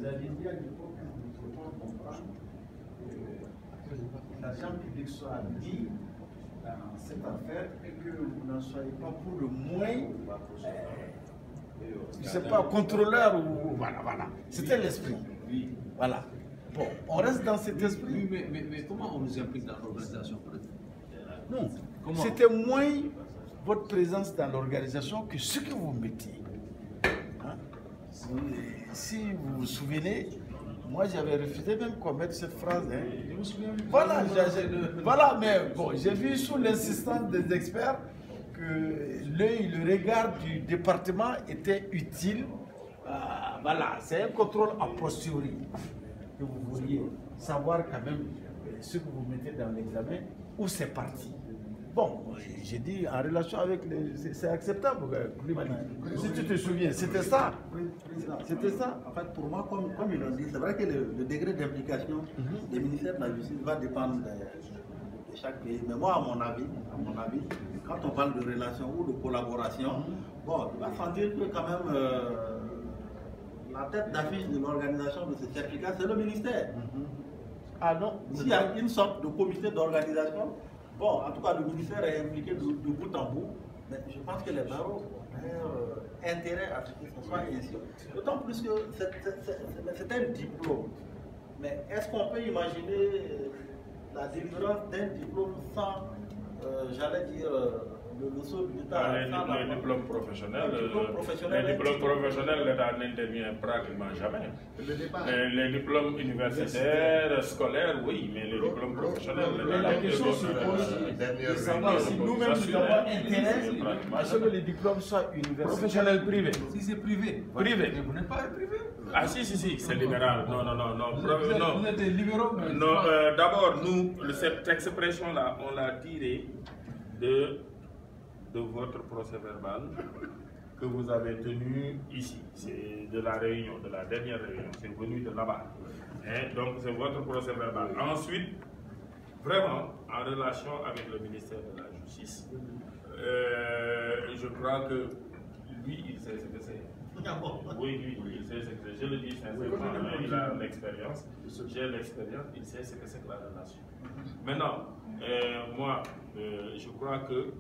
avez dit à l'époque que vous ne pouvez pas comprendre que l'argent public soit mis dans cette affaire et que vous n'en soyez pas pour le moins, je ne sais pas, contrôleur ou voilà, voilà. C'était l'esprit. Voilà. Bon, on reste dans cet esprit. Oui, mais comment on nous implique dans l'organisation? Non, c'était moins votre présence dans l'organisation que ce que vous mettiez. Hein? Si vous vous souvenez, moi j'avais refusé même qu'on mette cette phrase. Hein. Je me souviens. Voilà, voilà, mais bon, j'ai vu sous l'insistance des experts que le regard du département était utile. Voilà, c'est un contrôle a posteriori que vous vouliez savoir quand même ce que vous mettez dans l'examen, où c'est parti. Bon, j'ai dit en relation avec les... C'est acceptable. Si tu te souviens, c'était ça. C'était ça. En fait, pour moi, comme ils l'ont dit, c'est vrai que le degré d'implication des ministères de la Justice va dépendre de chaque pays. Mais moi, à mon avis, quand on parle de relations ou de collaboration, bon, il va sentir que quand même la tête d'affiche de l'organisation de ce certificat, c'est le ministère. Ah non. S'il y a une sorte de comité d'organisation, bon, en tout cas, le ministère est impliqué de bout en bout, mais je pense que les barreaux ont intérêt à ce que ce soit ainsi. D'autant plus que c'est un diplôme. Mais est-ce qu'on peut imaginer la délivrance d'un diplôme sans, j'allais dire, le saut de l'État? Les diplômes professionnels, l'État n'intervient pratiquement jamais. Les diplômes universitaires, scolaires, oui, mais les diplômes professionnels, la question se pose de savoir si nous-mêmes nous avons intérêt à ce que les diplômes soient universitaires. Professionnels privés. Si c'est privé. Privé. Vous n'êtes pas privé. Ah si, c'est libéral. Non. Vous êtes des libéraux. Non, d'abord, nous, cette expression-là, on l'a tirée de votre procès verbal que vous avez tenu ici. C'est de la réunion, de la dernière réunion. C'est venu de là-bas. Donc, c'est votre procès verbal. Ensuite, vraiment, en relation avec le ministère de la Justice, je crois que lui, il sait ce que c'est. Oui, lui, il sait ce que c'est. Je le dis sincèrement, il a l'expérience. J'ai l'expérience, il sait ce que c'est que la relation. Maintenant, moi, je crois que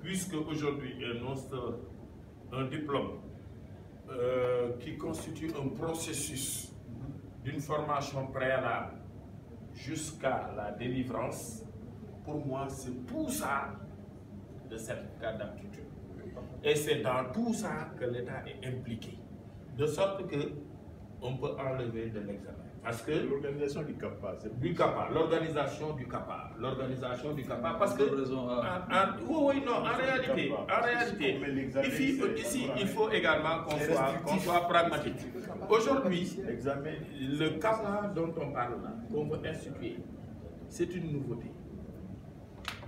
puisque aujourd'hui il annonce un diplôme qui constitue un processus d'une formation préalable jusqu'à la délivrance, pour moi c'est tout ça le certificat d'aptitude. Et c'est dans tout ça que l'État est impliqué. De sorte que on peut enlever de l'examen. Parce que l'organisation du CAPA, c'est du CAPA, l'organisation du CAPA, parce que oui, non, en réalité, ici, il faut également qu'on soit pragmatique. Aujourd'hui, le CAPA dont on parle là, qu'on veut instituer, c'est une nouveauté.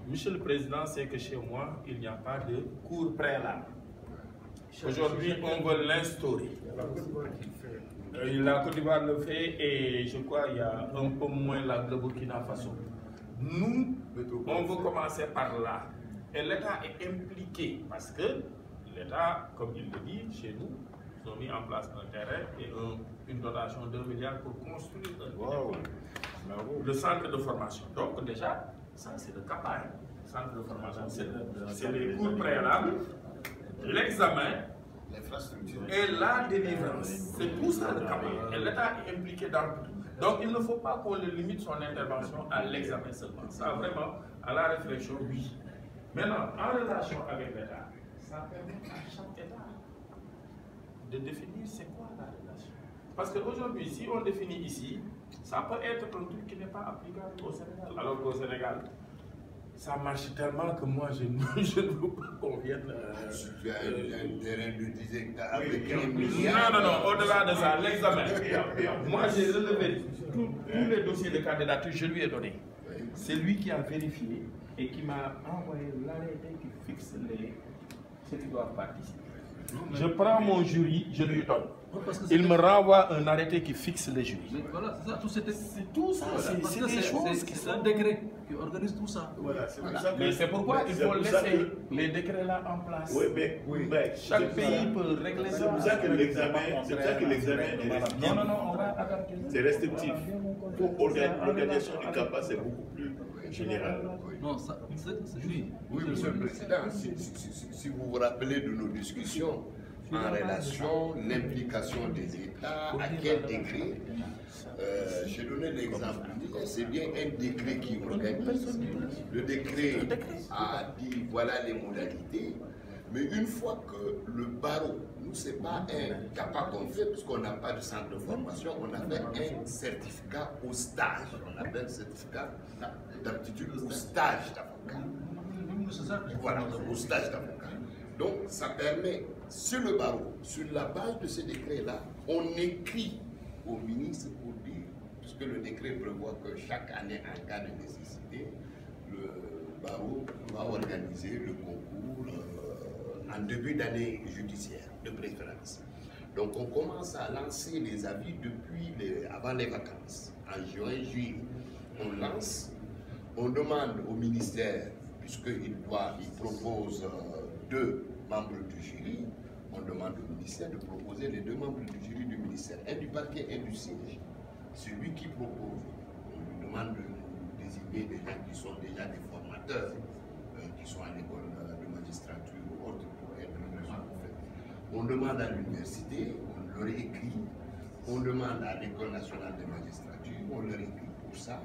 Monsieur le Président sait que chez moi, il n'y a pas de cours préalable. Aujourd'hui, on veut l'instaurer. La Côte d'Ivoire le fait et je crois qu'il y a un peu moins le Burkina Faso. Nous, on veut commencer par là. Et l'État est impliqué parce que l'État, comme il le dit, chez nous, ils ont mis en place un terrain et une dotation de 2 milliards pour construire le centre de formation. Donc déjà, ça c'est le CAPA. Le centre de formation, c'est les cours préalables, l'examen, et la délivrance, c'est tout ça le CAPA. Et l'État est impliqué dans tout. Donc il ne faut pas qu'on limite son intervention à l'examen seulement. Ça vraiment, à la réflexion, oui. Maintenant, en relation avec l'État, ça permet à chaque État de définir c'est quoi la relation. Parce qu'aujourd'hui, si on définit ici, ça peut être un truc qui n'est pas applicable au Sénégal. Alors qu'au Sénégal, ça marche tellement que moi je ne veux pas qu'on vienne. Tu as un terrain d'utilisation avec 1 milliard. Non, au-delà de ça, l'examen. Moi j'ai relevé tous les dossiers de candidature, je lui ai donné. C'est lui qui a vérifié et qui m'a envoyé l'arrêté qui fixe ceux qui doivent participer. Je prends mon jury, je lui donne. Il me renvoie un arrêté qui fixe les jurys. Voilà, c'est ça, C'est tout ça, c'est des choses qui c'est sont... un décret qui organise tout ça. Voilà, c'est pour ça que... Mais c'est pourquoi il faut laisser les décrets là en place. Oui, Chaque pays peut régler ça. C'est pour ça que l'examen, Non, on va adapter. c'est restrictif. Pour l'organisation du CAPA, c'est beaucoup plus général. Non, ça, c'est oui. Oui, Monsieur le Président, si vous vous rappelez de nos discussions en relation l'implication des États, à quel degré, j'ai donné l'exemple, c'est bien un décret qui organise. Le décret a dit voilà les modalités, mais une fois que le barreau, nous c'est pas un CAPA qu'on fait, puisqu'on n'a pas de centre de formation, on a fait un certificat au stage, on appelle certificat d'aptitude au stage d'avocat. Voilà, au stage d'avocat. Donc, ça permet, sur le barreau, sur la base de ce décret-là, on écrit au ministre pour dire, puisque le décret prévoit que chaque année, en cas de nécessité, le barreau va organiser le concours en début d'année judiciaire, de préférence. Donc, on commence à lancer les avis depuis avant les vacances, en juin, juillet. On lance, on demande au ministère, puisqu'il propose 2 membres du jury, on demande au ministère de proposer les 2 membres du jury du ministère, un du parquet et un du siège. Celui qui propose, on lui demande de désigner des gens qui sont déjà des formateurs, qui sont à l'école de magistrature ou autre pour être le. On demande à l'université, on leur écrit, on demande à l'école nationale de magistrature, on leur écrit pour ça,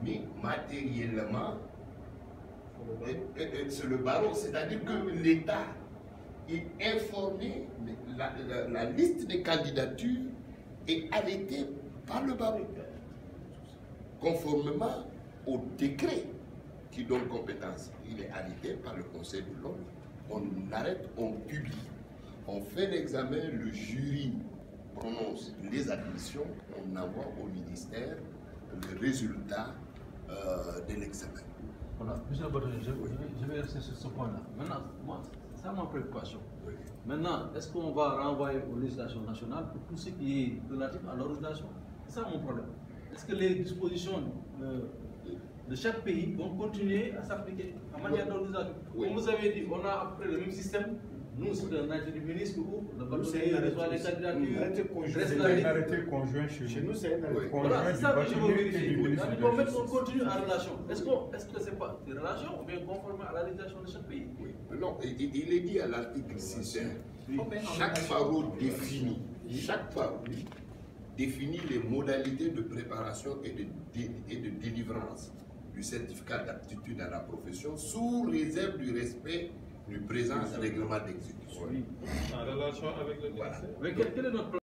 mais matériellement, c'est le barreau, c'est-à-dire que l'État est informé, la liste des candidatures est arrêtée par le barreau, conformément au décret qui donne compétence. Il est arrêté par le Conseil de l'ordre, on arrête, on publie, on fait l'examen, le jury prononce les admissions, on envoie au ministère le résultat de l'examen. Voilà, monsieur le Bâtonnier, je vais rester sur ce point-là. Maintenant, moi, c'est ça ma préoccupation. Oui. Maintenant, est-ce qu'on va renvoyer aux législations nationales pour tout ce qui est relatif à l'organisation? C'est ça mon problème. Est-ce que les dispositions de chaque pays vont continuer à s'appliquer en matière d'organisation? Oui. Comme vous avez dit, on a à peu près le même système. Nous, c'est un arrêté du ministre où le bâtonnier reçoit les candidatures. Arrêté conjoint Chez nous, c'est un arrêté. Voilà, c'est ça que je veux et du vérifier. ministre de On la met Justice. qu'on continue en relation. Est-ce que c'est pas des relations ou bien conformément à la législation de chaque pays? Oui. Non, il est dit à l'article 6, chaque barreau définit, les modalités de préparation et de délivrance du certificat d'aptitude à la profession sous réserve du respect du présent règlement d'exécution. En relation avec le Voilà. Mais quel est notre